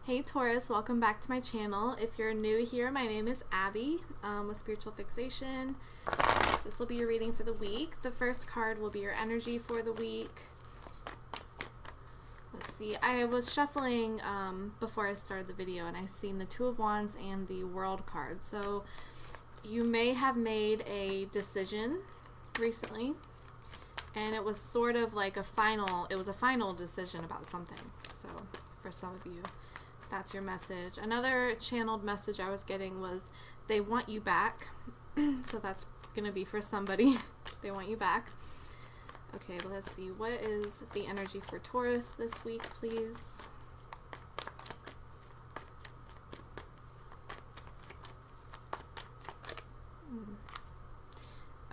Hey Taurus, welcome back to my channel. If you're new here, my name is Abby with Spiritual Fixation. This will be your reading for the week. The first card will be your energy for the week. Let's see, I was shuffling before I started the video and I seen the Two of Wands and the World card. So you may have made a decision recently and it was sort of like a final decision about something. So for some of you, that's your message. Another channeled message I was getting was they want you back. So that's going to be for somebody. They want you back. Okay, but let's see. What is the energy for Taurus this week, please?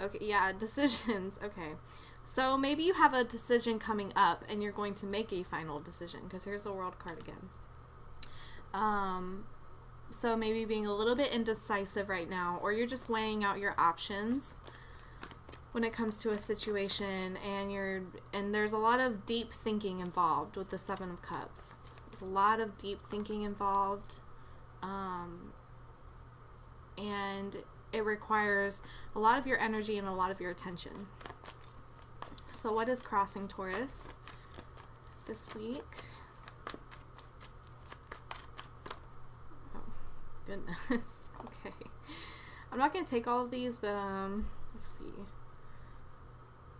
Okay, yeah, decisions. Okay. So maybe you have a decision coming up and you're going to make a final decision, because here's the World card again. So maybe being a little bit indecisive right now, or you're just weighing out your options when it comes to a situation, and there's a lot of deep thinking involved with the Seven of Cups. There's a lot of deep thinking involved, and it requires a lot of your energy and a lot of your attention. So what is crossing Taurus this week? Goodness. Okay. I'm not going to take all of these, but let's see.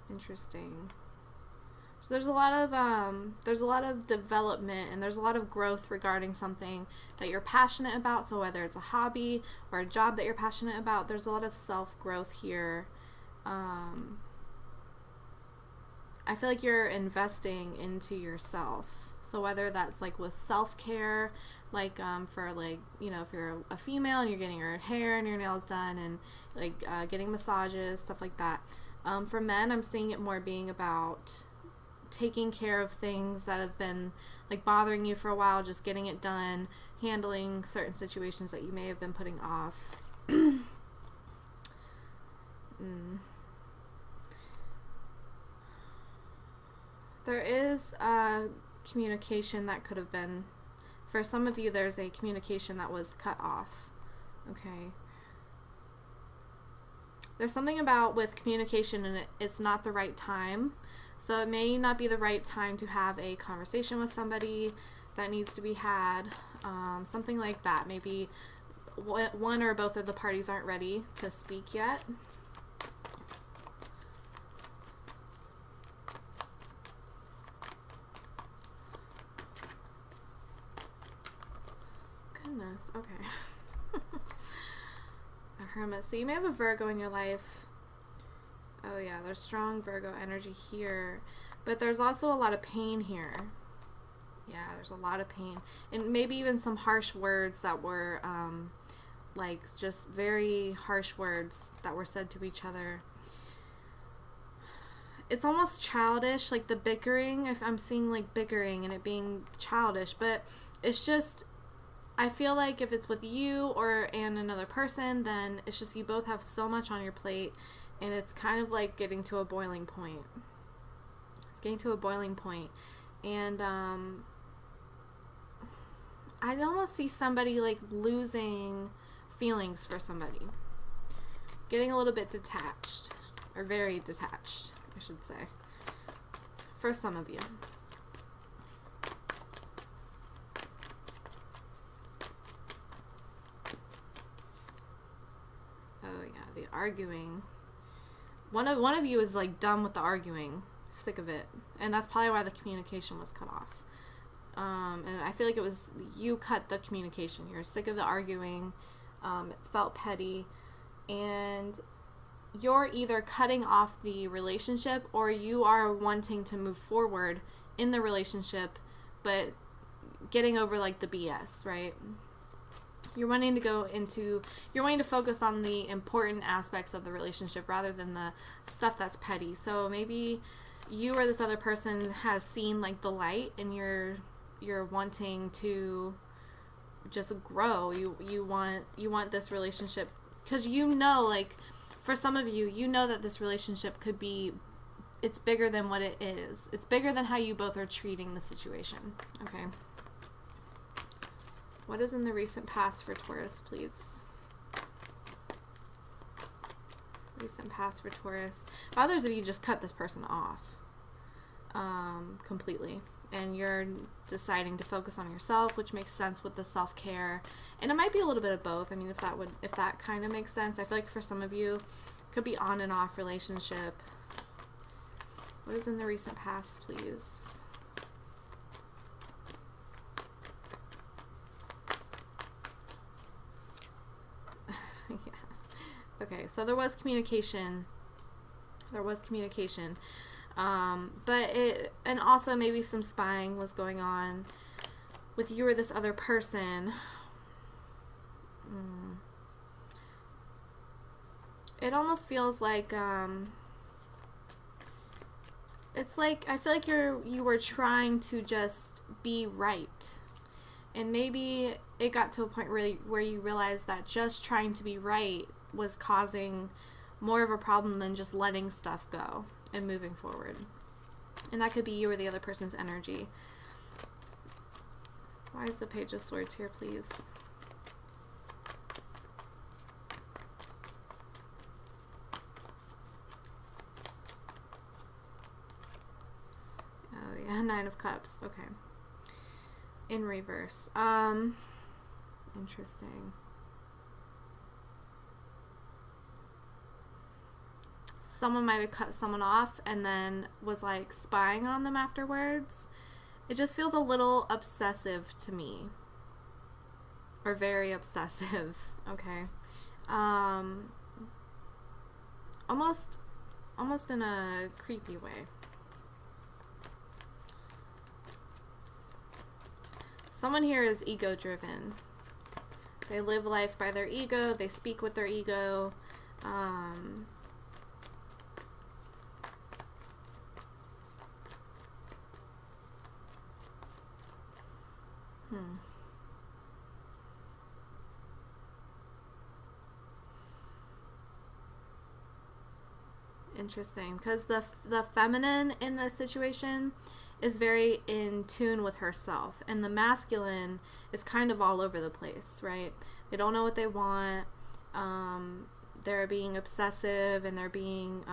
Interesting. So there's a lot of development and there's a lot of growth regarding something that you're passionate about. So whether it's a hobby or a job that you're passionate about, there's a lot of self-growth here. I feel like you're investing into yourself. So whether that's like with self-care, like for like, you know, if you're a female and you're getting your hair and your nails done and like getting massages, stuff like that. For men, I'm seeing it more being about taking care of things that have been like bothering you for a while, just getting it done, handling certain situations that you may have been putting off. There is communication that could have been, for some of you, there's a communication that was cut off. Okay. There's something about with communication and it's not the right time. So it may not be the right time to have a conversation with somebody that needs to be had. Something like that. Maybe one or both of the parties aren't ready to speak yet. Goodness, okay. A Hermit. So you may have a Virgo in your life. Oh yeah, there's strong Virgo energy here. But there's also a lot of pain here. Yeah, there's a lot of pain. And maybe even some harsh words that were, like, just very harsh words that were said to each other. It's almost childish, like the bickering. If I'm seeing, like, bickering and it being childish. But it's just, I feel like if it's with you and another person, then it's just you both have so much on your plate. And it's kind of like getting to a boiling point. It's getting to a boiling point. And I'd almost see somebody like losing feelings for somebody. Getting a little bit detached. Or very detached, I should say. For some of you. Oh yeah, the arguing. One of you is like done with the arguing, sick of it, and that's probably why the communication was cut off. And I feel like it was you cut the communication. You're sick of the arguing. It felt petty, and you're either cutting off the relationship or you are wanting to move forward in the relationship, but getting over like the BS, right? You're wanting to focus on the important aspects of the relationship rather than the stuff that's petty. So maybe you or this other person has seen like the light and you're wanting to just grow. You want this relationship because you know, like for some of you, you know that this relationship could be, it's bigger than what it is. It's bigger than how you both are treating the situation. Okay. What is in the recent past for Taurus, please? Recent past for Taurus. For others of you, just cut this person off completely. And you're deciding to focus on yourself, which makes sense with the self-care. And it might be a little bit of both. I mean, if that kind of makes sense. I feel like for some of you, it could be on and off relationship. What is in the recent past, please? Yeah. Okay, so there was communication. There was communication. And also maybe some spying was going on with you or this other person. It almost feels like, it's like, I feel like you were trying to just be right. And maybe it got to a point where you realized that just trying to be right was causing more of a problem than just letting stuff go and moving forward. And that could be you or the other person's energy. Why is the Page of Swords here, please? Oh yeah, Nine of Cups. Okay. In reverse. Interesting. Someone might have cut someone off and then was like spying on them afterwards. It just feels a little obsessive to me. Or very obsessive. Okay. Almost in a creepy way. Someone here is ego driven. They live life by their ego. They speak with their ego. Interesting, because the feminine in this situation is very in tune with herself, and the masculine is kind of all over the place, right? They don't know what they want. They're being obsessive, and they're being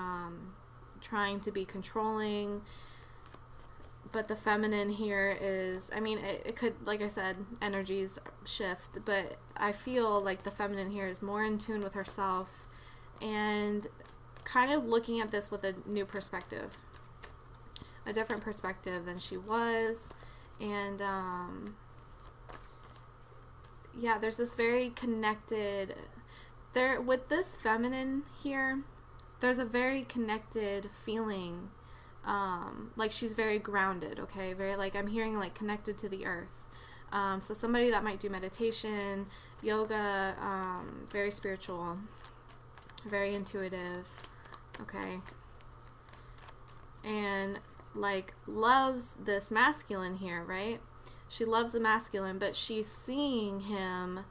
trying to be controlling. But the feminine here is, I mean, it could, like I said, energies shift, but I feel like the feminine here is more in tune with herself and kind of looking at this with a new perspective, a different perspective than she was. And yeah, there's this very connected, there with this feminine here, there's a very connected feeling, like she's very grounded, okay, very, like, I'm hearing like connected to the earth. So somebody that might do meditation, yoga, very spiritual, very intuitive, okay, and like loves this masculine here, right? She loves the masculine, but she's seeing him,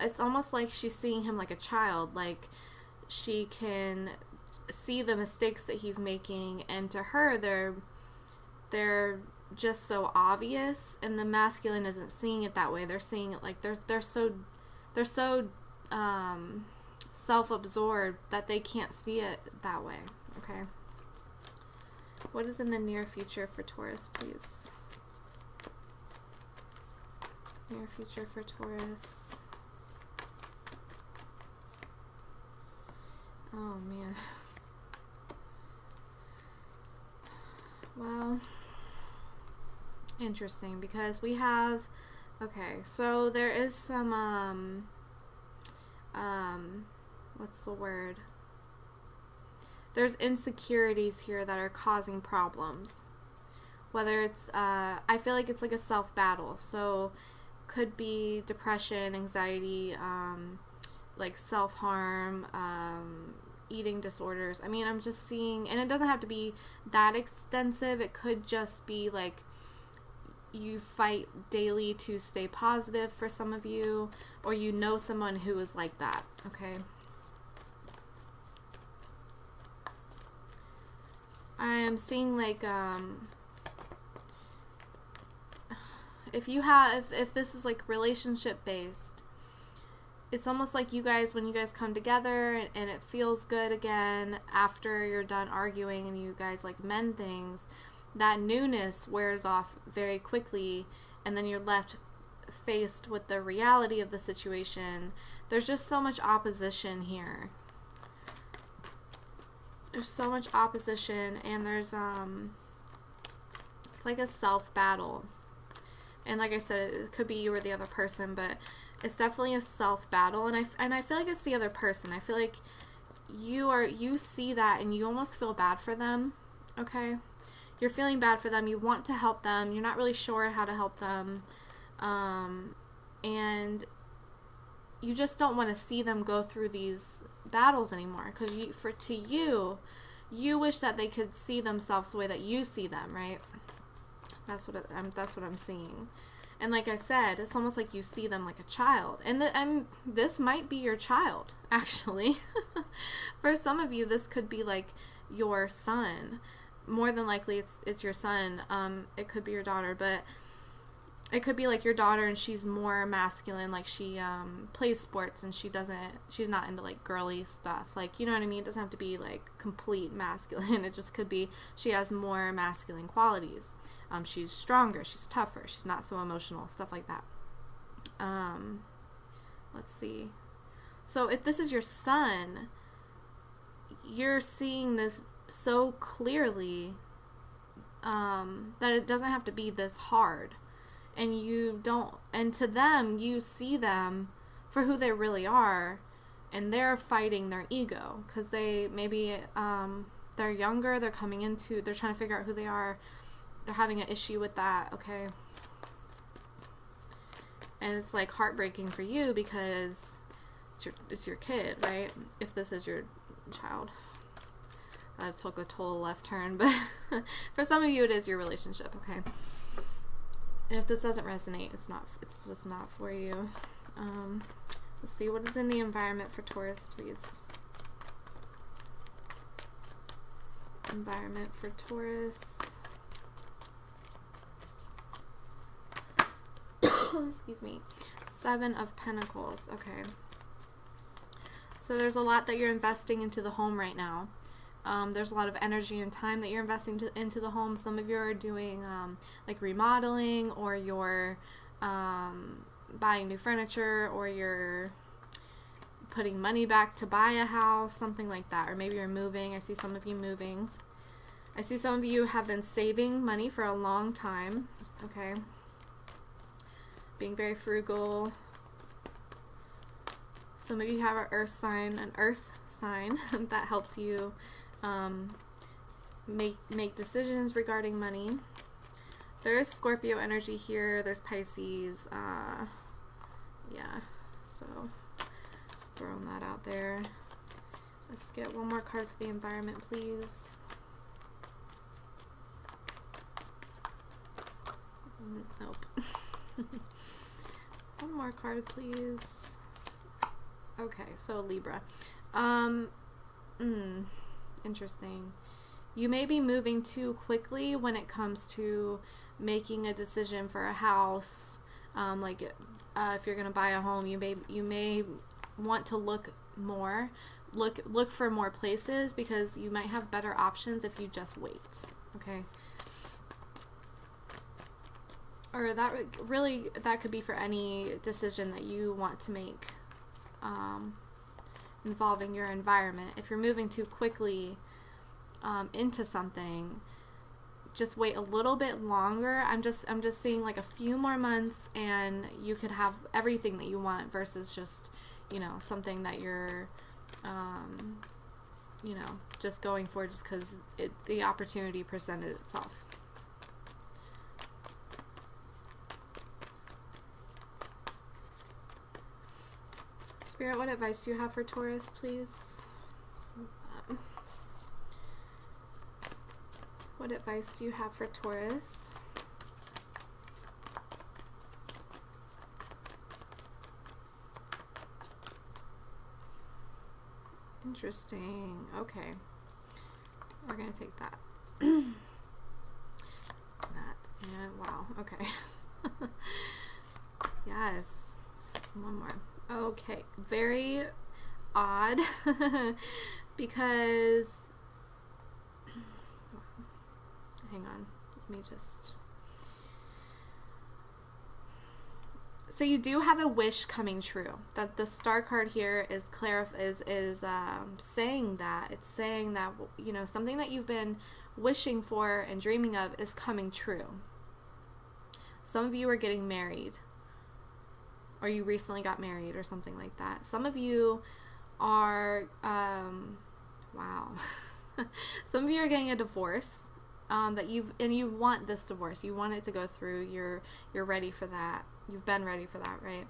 it's almost like she's seeing him like a child. Like she can see the mistakes that he's making, and to her they're just so obvious, and the masculine isn't seeing it that way. They're seeing it like they're so self-absorbed that they can't see it that way. Okay, what is in the near future for Taurus, please? Near future for Taurus. Oh man. Well, interesting, because we have, okay, so there is some what's the word? There's insecurities here that are causing problems. Whether it's, I feel like it's like a self-battle. So could be depression, anxiety, like self-harm, eating disorders. I mean, I'm just seeing, and it doesn't have to be that extensive. It could just be like you fight daily to stay positive for some of you, or you know someone who is like that, okay? I am seeing like, if this is like relationship based, it's almost like you guys, when you guys come together and it feels good again after you're done arguing and you guys like mend things, that newness wears off very quickly, and then you're left faced with the reality of the situation. There's just so much opposition here. There's so much opposition, and there's it's like a self battle. And like I said, it could be you or the other person, but it's definitely a self battle. And I feel like it's the other person. I feel like you see that and you almost feel bad for them. Okay? You're feeling bad for them. You want to help them. You're not really sure how to help them. And you just don't want to see them go through these battles anymore, because you wish that they could see themselves the way that you see them, right? That's what I'm seeing. And like I said, it's almost like you see them like a child, and this might be your child, actually. For some of you, this could be like your son. More than likely, it's your son. It could be your daughter, but it could be like your daughter and she's more masculine, like she plays sports and she's not into like girly stuff, like, you know what I mean? It doesn't have to be like complete masculine. It just could be she has more masculine qualities. She's stronger, she's tougher, she's not so emotional, stuff like that. Let's see. So if this is your son, you're seeing this so clearly that it doesn't have to be this hard. And to them, you see them for who they really are, and they're fighting their ego, because they're younger, they're trying to figure out who they are, they're having an issue with that, okay? And it's like heartbreaking for you because it's your kid, right? If this is your child. That took a total left turn, but for some of you it is your relationship, okay? And if this doesn't resonate, it's just not for you. Let's see, what is in the environment for Taurus, please? Environment for Taurus. Excuse me. 7 of Pentacles. Okay. So there's a lot that you're investing into the home right now. There's a lot of energy and time that you're investing into the home. Some of you are doing like remodeling, or you're buying new furniture, or you're putting money back to buy a house, something like that. Or maybe you're moving. I see some of you moving. I see some of you have been saving money for a long time. Okay. Being very frugal. Some of you have an earth sign that helps you make decisions regarding money. There is Scorpio energy here. There's Pisces. Yeah, so just throwing that out there. Let's get one more card for the environment, please. Nope. One more card, please. Okay, so Libra. Interesting. You may be moving too quickly when it comes to making a decision for a house. If you're gonna buy a home, you may want to look for more places, because you might have better options if you just wait. Okay. Or that could be for any decision that you want to make involving your environment. If you're moving too quickly into something, just wait a little bit longer. I'm just seeing like a few more months and you could have everything that you want, versus just, something that you're just going for just because the opportunity presented itself. Spirit, what advice do you have for Taurus, please? What advice do you have for Taurus? Interesting. Okay. We're going to take that. That. And wow. Okay. Yes. One more. Okay. Very odd because hang on. Let me just. So you do have a wish coming true. That the star card here is saying that. It's saying that, you know, something that you've been wishing for and dreaming of is coming true. Some of you are getting married, or you recently got married or something like that. Some of you are wow. Some of you are getting a divorce. You want this divorce. You want it to go through. You're ready for that. You've been ready for that, right?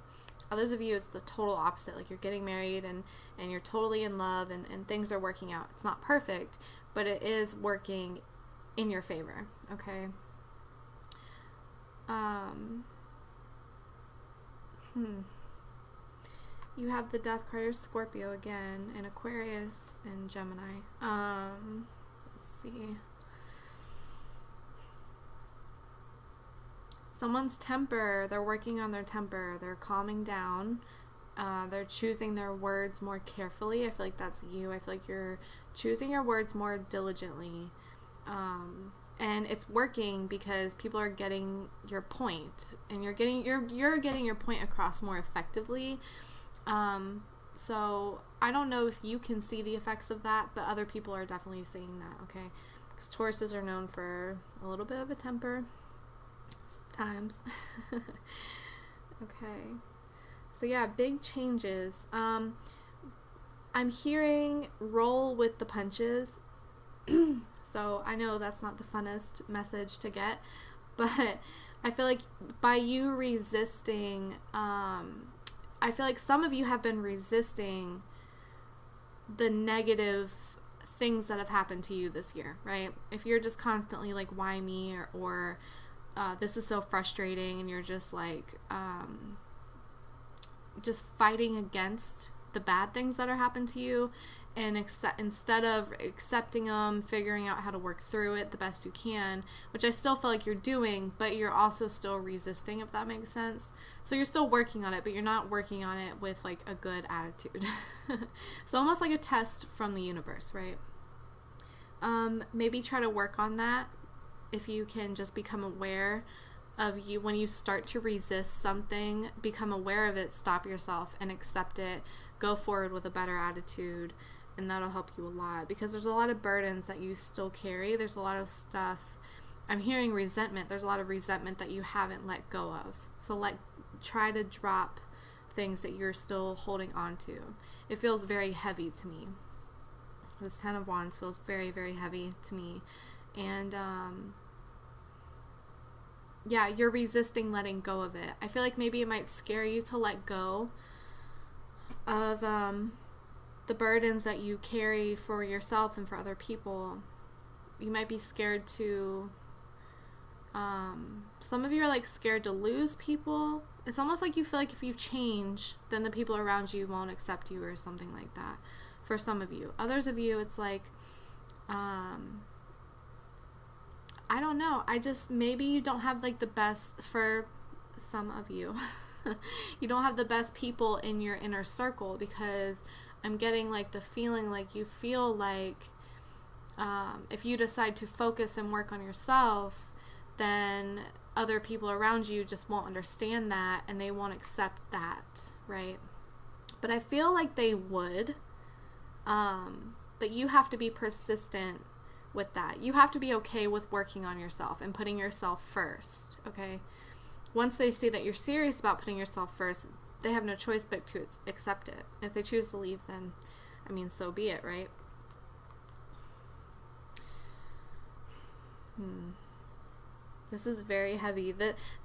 Others of you, it's the total opposite. Like, you're getting married and you're totally in love and things are working out. It's not perfect, but it is working in your favor, okay? You have the Death card, Scorpio again, and Aquarius and Gemini. Let's see. Someone's temper, they're working on their temper, they're calming down, they're choosing their words more carefully. I feel like that's you. I feel like you're choosing your words more diligently, and it's working because people are getting your point, and you're getting your point across more effectively. So I don't know if you can see the effects of that, but other people are definitely seeing that, okay? Because Tauruses are known for a little bit of a temper. Times. Okay, so yeah, big changes. I'm hearing roll with the punches. So I know that's not the funnest message to get, but I feel like by you resisting, I feel like some of you have been resisting the negative things that have happened to you this year, right? If you're just constantly like, why me, or this is so frustrating, and you're just like just fighting against the bad things that are happening to you, and instead of accepting them, figuring out how to work through it the best you can, which I still feel like you're doing, but you're also still resisting, if that makes sense. So you're still working on it, but you're not working on it with like a good attitude. So almost like a test from the universe, right? Maybe try to work on that. If you can just become aware of you, when you start to resist something, become aware of it, stop yourself and accept it, go forward with a better attitude, and that'll help you a lot, because there's a lot of burdens that you still carry. There's a lot of stuff. I'm hearing resentment. There's a lot of resentment that you haven't let go of. So try to drop things that you're still holding on to. It feels very heavy to me. This 10 of Wands feels very, very heavy to me. And yeah, you're resisting letting go of it. I feel like maybe it might scare you to let go of the burdens that you carry for yourself and for other people. You might be scared to some of you are like scared to lose people. It's almost like you feel like if you change, then the people around you won't accept you or something like that. For some of you. Others of you, it's like I don't know. Maybe you don't have like the best, for some of you, you don't have the best people in your inner circle, because I'm getting like the feeling like you feel like if you decide to focus and work on yourself, then other people around you just won't understand that and they won't accept that, right? But I feel like they would, but you have to be persistent with that. You have to be okay with working on yourself and putting yourself first, okay? Once they see that you're serious about putting yourself first, they have no choice but to accept it. If they choose to leave, then, I mean, so be it, right? This is very heavy.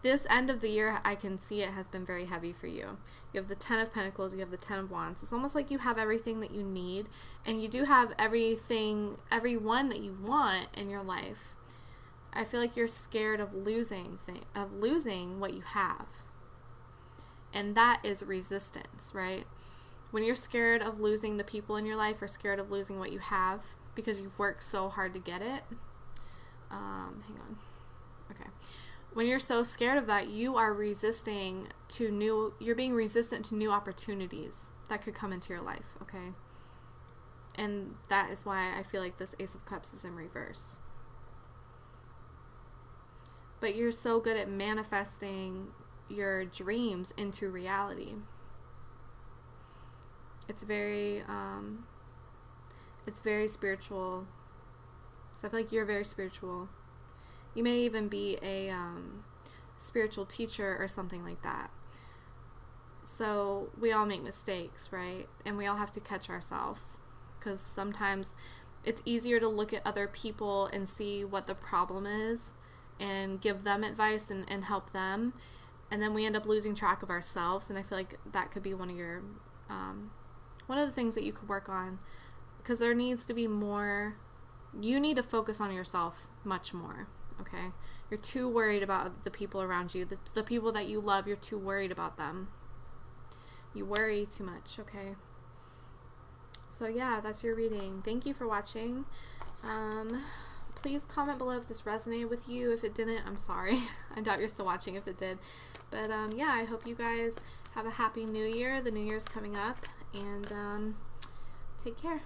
This end of the year, I can see it has been very heavy for you. You have the 10 of Pentacles, you have the 10 of Wands. It's almost like you have everything that you need, and you do have everyone that you want in your life. I feel like you're scared of losing what you have. And that is resistance, right? When you're scared of losing the people in your life, or scared of losing what you have because you've worked so hard to get it. Hang on. Okay. when you're so scared of that, you are resisting to you're being resistant to new opportunities that could come into your life, okay? And that is why I feel like this Ace of Cups is in reverse. But you're so good at manifesting your dreams into reality. It's very spiritual. So I feel like you're very spiritual. You may even be a spiritual teacher or something like that. So we all make mistakes, right? And we all have to catch ourselves, because sometimes it's easier to look at other people and see what the problem is and give them advice and help them, and then we end up losing track of ourselves. And I feel like that could be one of your one of the things that you could work on, because there needs to be more. You need to focus on yourself much more, okay? You're too worried about the people around you, the people that you love. You're too worried about them. You worry too much, okay? So yeah, that's your reading. Thank you for watching. Please comment below if this resonated with you. If it didn't, I'm sorry. I doubt you're still watching if it did. But yeah, I hope you guys have a happy new year. The new year's coming up, and take care.